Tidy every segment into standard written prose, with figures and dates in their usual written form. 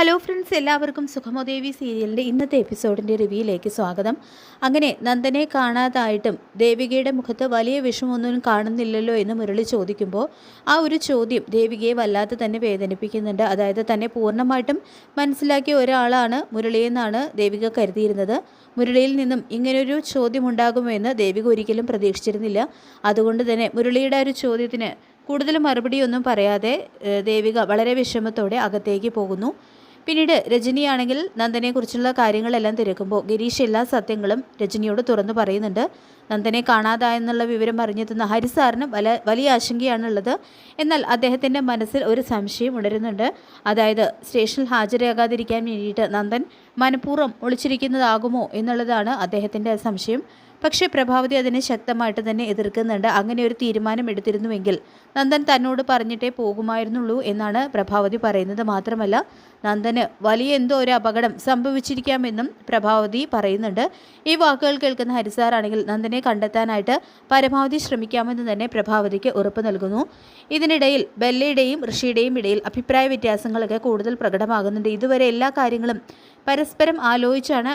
Hello friends, എല്ലാവർക്കും സുഖമോദേവി സീരിയലിൻ്റെ ഇന്നത്തെ എപ്പിസോഡിൻ്റെ റിവ്യൂയിലേക്ക് സ്വാഗതം. അങ്ങനെ നന്ദനെ കാണാതായിട്ടും ദേവികയുടെ മുഖത്ത് വലിയ വിഷമമൊന്നും കാണുന്നില്ലല്ലോ എന്ന് മുരളി ചോദിക്കുമ്പോൾ ആ ഒരു ചോദ്യം ദേവികയെ വല്ലാതെ തന്നെ വേദനിപ്പിക്കുന്നുണ്ട്. അതായത് തന്നെ പൂർണ്ണമായിട്ടും മനസ്സിലാക്കിയ ഒരാളാണ് മുരളിയെന്നാണ് ദേവിക കരുതിയിരുന്നത്. മുരളിയിൽ നിന്നും ഇങ്ങനൊരു ചോദ്യം ഉണ്ടാകുമെന്ന് ദേവിക ഒരിക്കലും പ്രതീക്ഷിച്ചിരുന്നില്ല. അതുകൊണ്ട് തന്നെ മുരളിയുടെ ഒരു ചോദ്യത്തിന് കൂടുതൽ മറുപടിയൊന്നും പറയാതെ ദേവിക വളരെ വിഷമത്തോടെ അകത്തേക്ക് പോകുന്നു. പിന്നീട് രജനിയാണെങ്കിൽ നന്ദനെക്കുറിച്ചുള്ള കാര്യങ്ങളെല്ലാം തിരക്കുമ്പോൾ ഗിരീഷ് എല്ലാ സത്യങ്ങളും രജനിയോട് തുറന്നു പറയുന്നുണ്ട്. നന്ദനെ കാണാതായെന്നുള്ള വിവരം അറിഞ്ഞെത്തുന്ന ഹരിസാറിന് വലിയ ആശങ്കയാണുള്ളത്. എന്നാൽ അദ്ദേഹത്തിൻ്റെ മനസ്സിൽ ഒരു സംശയം ഉണരുന്നുണ്ട്. അതായത് സ്റ്റേഷനിൽ ഹാജരാകാതിരിക്കാൻ വേണ്ടിയിട്ട് നന്ദൻ മനഃപൂർവ്വം ഒളിച്ചിരിക്കുന്നതാകുമോ എന്നുള്ളതാണ് അദ്ദേഹത്തിൻ്റെ സംശയം. പക്ഷേ പ്രഭാവതി അതിനെ ശക്തമായിട്ട് തന്നെ എതിർക്കുന്നുണ്ട്. അങ്ങനെ ഒരു തീരുമാനം എടുത്തിരുന്നുവെങ്കിൽ നന്ദൻ തന്നോട് പറഞ്ഞിട്ടേ പോകുമായിരുന്നുള്ളൂ എന്നാണ് പ്രഭാവതി പറയുന്നത്. മാത്രമല്ല നന്ദന് വലിയ എന്തോ ഒരു അപകടം സംഭവിച്ചിരിക്കാമെന്നും പ്രഭാവതി പറയുന്നുണ്ട്. ഈ വാക്കുകൾ കേൾക്കുന്ന ഹരിസാറാണെങ്കിൽ നന്ദനെ കണ്ടെത്താനായിട്ട് പരമാവധി ശ്രമിക്കാമെന്ന് തന്നെ പ്രഭാവതിക്ക് ഉറപ്പ് നൽകുന്നു. ഇതിനിടയിൽ ബെല്ലയുടെയും ഋഷിയുടെയും ഇടയിൽ അഭിപ്രായ വ്യത്യാസങ്ങളൊക്കെ കൂടുതൽ പ്രകടമാകുന്നുണ്ട്. ഇതുവരെ എല്ലാ കാര്യങ്ങളും പരസ്പരം ആലോചിച്ചാണ്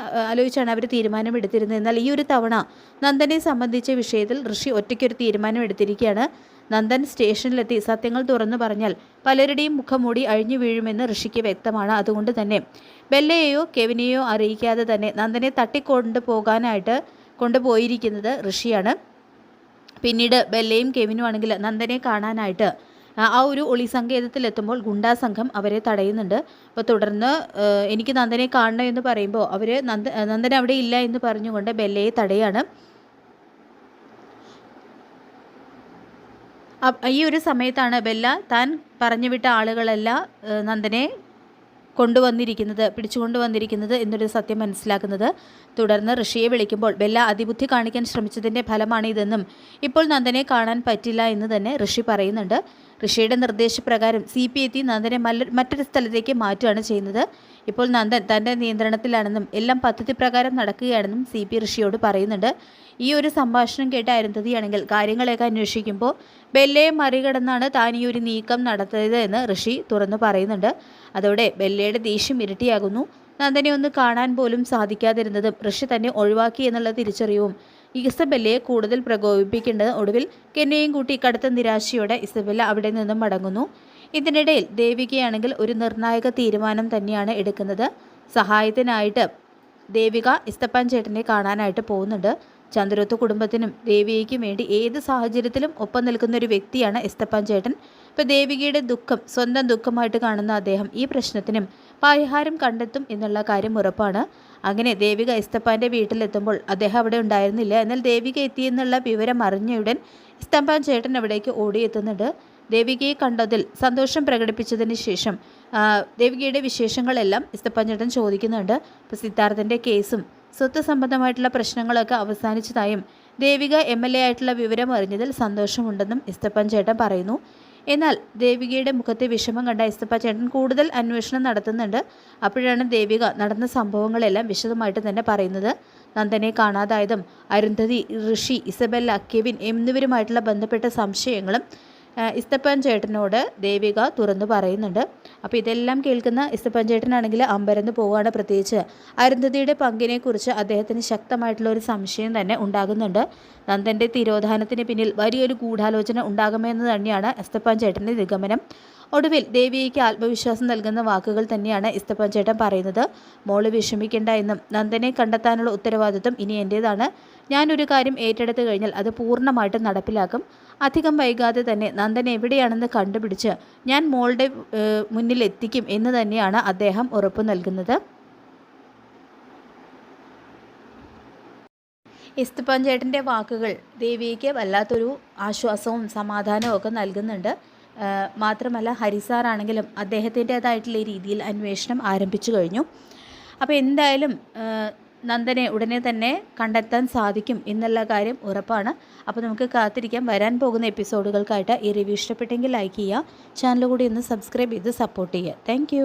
അവർ തീരുമാനമെടുത്തിരുന്നത്. എന്നാൽ ഈ ഒരു തവണ നന്ദനെ സംബന്ധിച്ച വിഷയത്തിൽ ഋഷി ഒറ്റയ്ക്കൊരു തീരുമാനം എടുത്തിരിക്കുകയാണ്. നന്ദൻ സ്റ്റേഷനിലെത്തി സത്യങ്ങൾ തുറന്നു പറഞ്ഞാൽ പലരുടെയും മുഖംമൂടി അഴിഞ്ഞു വീഴുമെന്ന് ഋഷിക്ക് വ്യക്തമാണ്. അതുകൊണ്ട് തന്നെ ബെല്ലയെയോ കെവിനെയോ അറിയിക്കാതെ തന്നെ നന്ദനെ കൊണ്ടുപോയിരിക്കുന്നത് ഋഷിയാണ്. പിന്നീട് ബെല്ലയും കെവിനും ആണെങ്കിൽ നന്ദനെ കാണാനായിട്ട് ആ ഒരു ഒളി സങ്കേതത്തിലെത്തുമ്പോൾ ഗുണ്ടാ സംഘം അവരെ തടയുന്നുണ്ട്. അപ്പോൾ തുടർന്ന് എനിക്ക് നന്ദനെ കാണണം എന്ന് പറയുമ്പോൾ അവർ നന്ദൻ അവിടെ ഇല്ല എന്ന് പറഞ്ഞുകൊണ്ട് ബെല്ലയെ തടയാണ്. ഈ ഒരു സമയത്താണ് ബെല്ല താൻ പറഞ്ഞുവിട്ട ആളുകളെല്ലാം നന്ദനെ പിടിച്ചുകൊണ്ടുവന്നിരിക്കുന്നത് എന്നൊരു സത്യം മനസ്സിലാക്കുന്നത്. തുടർന്ന് ഋഷിയെ വിളിക്കുമ്പോൾ ബെല്ല അതിബുദ്ധി കാണിക്കാൻ ശ്രമിച്ചതിൻ്റെ ഫലമാണ് ഇതെന്നും ഇപ്പോൾ നന്ദനെ കാണാൻ പറ്റില്ല എന്ന് തന്നെ ഋഷി പറയുന്നുണ്ട്. ഋഷിയുടെ നിർദ്ദേശപ്രകാരം CP എത്തി നന്ദനെ മറ്റൊരു സ്ഥലത്തേക്ക് മാറ്റുകയാണ് ചെയ്യുന്നത്. ഇപ്പോൾ നന്ദൻ തൻ്റെ നിയന്ത്രണത്തിലാണെന്നും എല്ലാം പദ്ധതി പ്രകാരം നടക്കുകയാണെന്നും CP ഋഷിയോട് പറയുന്നുണ്ട്. ഈ ഒരു സംഭാഷണം കേട്ട അരുന്ധതിയാണെങ്കിൽ കാര്യങ്ങളെയൊക്കെ അന്വേഷിക്കുമ്പോൾ ബെല്ലയെ മറികടന്നാണ് താൻ ഈ ഒരു നീക്കം നടത്തിയത് എന്ന് ഋഷി തുറന്നു പറയുന്നുണ്ട്. അതോടെ ബെല്ലയുടെ ദേഷ്യം ഇരട്ടിയാകുന്നു. നന്ദനെ ഒന്ന് കാണാൻ പോലും സാധിക്കാതിരുന്നതും ഋഷി തന്നെ ഒഴിവാക്കി എന്നുള്ള തിരിച്ചറിവും ഇസബെല്ലയെ കൂടുതൽ പ്രകോപിപ്പിക്കേണ്ടത്. ഒടുവിൽ കെന്നെയും കൂട്ടി കടുത്ത നിരാശയോടെ ഇസബെല്ല അവിടെ നിന്നും മടങ്ങുന്നു. ഇതിനിടയിൽ ദേവികയാണെങ്കിൽ ഒരു നിർണായക തീരുമാനം തന്നെയാണ് എടുക്കുന്നത്. സഹായത്തിനായിട്ട് ദേവിക ഇസ്തപ്പാൻ ചേട്ടനെ കാണാനായിട്ട് പോകുന്നുണ്ട്. ചന്ദ്രോത്ത് കുടുംബത്തിനും ദേവികയ്ക്കും വേണ്ടി ഏത് സാഹചര്യത്തിലും ഒപ്പം നിൽക്കുന്ന ഒരു വ്യക്തിയാണ് ഇസ്തപ്പാൻ ചേട്ടൻ. ഇപ്പോൾ ദേവികയുടെ ദുഃഖം സ്വന്തം ദുഃഖമായിട്ട് കാണുന്ന അദ്ദേഹം ഈ പ്രശ്നത്തിനും പരിഹാരം കണ്ടെത്തും എന്നുള്ള കാര്യം ഉറപ്പാണ്. അങ്ങനെ ദേവിക ഇസ്തപ്പാൻ്റെ വീട്ടിലെത്തുമ്പോൾ അദ്ദേഹം അവിടെ ഉണ്ടായിരുന്നില്ല. എന്നാൽ ദേവിക എത്തിയെന്നുള്ള വിവരം അറിഞ്ഞയുടൻ ഇസ്തപ്പാൻ ചേട്ടൻ അവിടേക്ക് ഓടിയെത്തുന്നുണ്ട്. ദേവികയെ കണ്ടതിൽ സന്തോഷം പ്രകടിപ്പിച്ചതിന് ശേഷം ദേവികയുടെ വിശേഷങ്ങളെല്ലാം ഇസ്തപ്പാൻ ചേട്ടൻ ചോദിക്കുന്നുണ്ട്. ഇപ്പോൾ സിദ്ധാർത്ഥൻ്റെ കേസും സ്വത്ത് സംബന്ധമായിട്ടുള്ള പ്രശ്നങ്ങളൊക്കെ അവസാനിച്ചതായും ദേവിക MLA ആയിട്ടുള്ള വിവരം അറിഞ്ഞതിൽ സന്തോഷമുണ്ടെന്നും ഇസ്തപ്പാൻ ചേട്ടൻ പറയുന്നു. എന്നാൽ ദേവികയുടെ മുഖത്തെ വിഷമം കണ്ട ഇസ്തപ്പാൻ ചേട്ടൻ കൂടുതൽ അന്വേഷണം നടത്തുന്നുണ്ട്. അപ്പോഴാണ് ദേവിക നടന്ന സംഭവങ്ങളെല്ലാം വിശദമായിട്ട് തന്നെ പറയുന്നത്. നന്ദനെ കാണാതായതും അരുന്ധതി, ഋഷി, ഇസബെല്ല, കെവിൻ എന്നിവരുമായിട്ടുള്ള ബന്ധപ്പെട്ട സംശയങ്ങളും ഇസ്തപ്പാൻ ചേട്ടനോട് ദേവിക തുറന്നു പറയുന്നുണ്ട്. അപ്പോൾ ഇതെല്ലാം കേൾക്കുന്ന ഇസ്തപ്പാൻ ചേട്ടനാണെങ്കിൽ അമ്പരന്ന് പോവുകയാണ്. പ്രത്യേകിച്ച് അരുന്ധതിയുടെ പങ്കിനെക്കുറിച്ച് അദ്ദേഹത്തിന് ശക്തമായിട്ടുള്ള ഒരു സംശയം തന്നെ ഉണ്ടാകുന്നുണ്ട്. നന്ദൻ്റെ തിരോധാനത്തിന് പിന്നിൽ വലിയൊരു ഗൂഢാലോചന ഉണ്ടാകുമെന്ന് തന്നെയാണ് ഇസ്തപ്പാൻ ചേട്ടൻ്റെ നിഗമനം. ഒടുവിൽ ദേവികയ്ക്ക് ആത്മവിശ്വാസം നൽകുന്ന വാക്കുകൾ തന്നെയാണ് ഇസ്തപ്പാൻ ചേട്ടൻ പറയുന്നത്. മോള് വിഷമിക്കേണ്ട എന്നും നന്ദനെ കണ്ടെത്താനുള്ള ഉത്തരവാദിത്വം ഇനി എൻ്റേതാണ്. ഞാനൊരു കാര്യം ഏറ്റെടുത്തു കഴിഞ്ഞാൽ അത് പൂർണ്ണമായിട്ടും നടപ്പിലാക്കും. അധികം വൈകാതെ തന്നെ നന്ദൻ എവിടെയാണെന്ന് കണ്ടുപിടിച്ച് ഞാൻ മോളുടെ മുന്നിൽ എത്തിക്കും എന്ന് തന്നെയാണ് അദ്ദേഹം ഉറപ്പു നൽകുന്നത്. ഇസ്തപ്പാൻ ചേട്ടൻ്റെ വാക്കുകൾ ദേവിക്ക് വല്ലാത്തൊരു ആശ്വാസവും സമാധാനവും ഒക്കെ നൽകുന്നുണ്ട്. മാത്രമല്ല ഹരിസാറാണെങ്കിലും അദ്ദേഹത്തിൻ്റേതായിട്ടുള്ള രീതിയിൽ അന്വേഷണം ആരംഭിച്ചു കഴിഞ്ഞു. അപ്പോൾ എന്തായാലും നന്ദനെ ഉടനെ തന്നെ കണ്ടെത്താൻ സാധിക്കും എന്നുള്ള കാര്യം ഉറപ്പാണ്. അപ്പോൾ നമുക്ക് കാത്തിരിക്കാം വരാൻ പോകുന്ന എപ്പിസോഡുകൾക്കായിട്ട്. ഈ റിവ്യൂ ഇഷ്ടപ്പെട്ടെങ്കിൽ ലൈക്ക് ചെയ്യുക, ചാനൽ കൂടി ഒന്ന് സബ്സ്ക്രൈബ് ചെയ്ത് സപ്പോർട്ട് ചെയ്യുക. താങ്ക്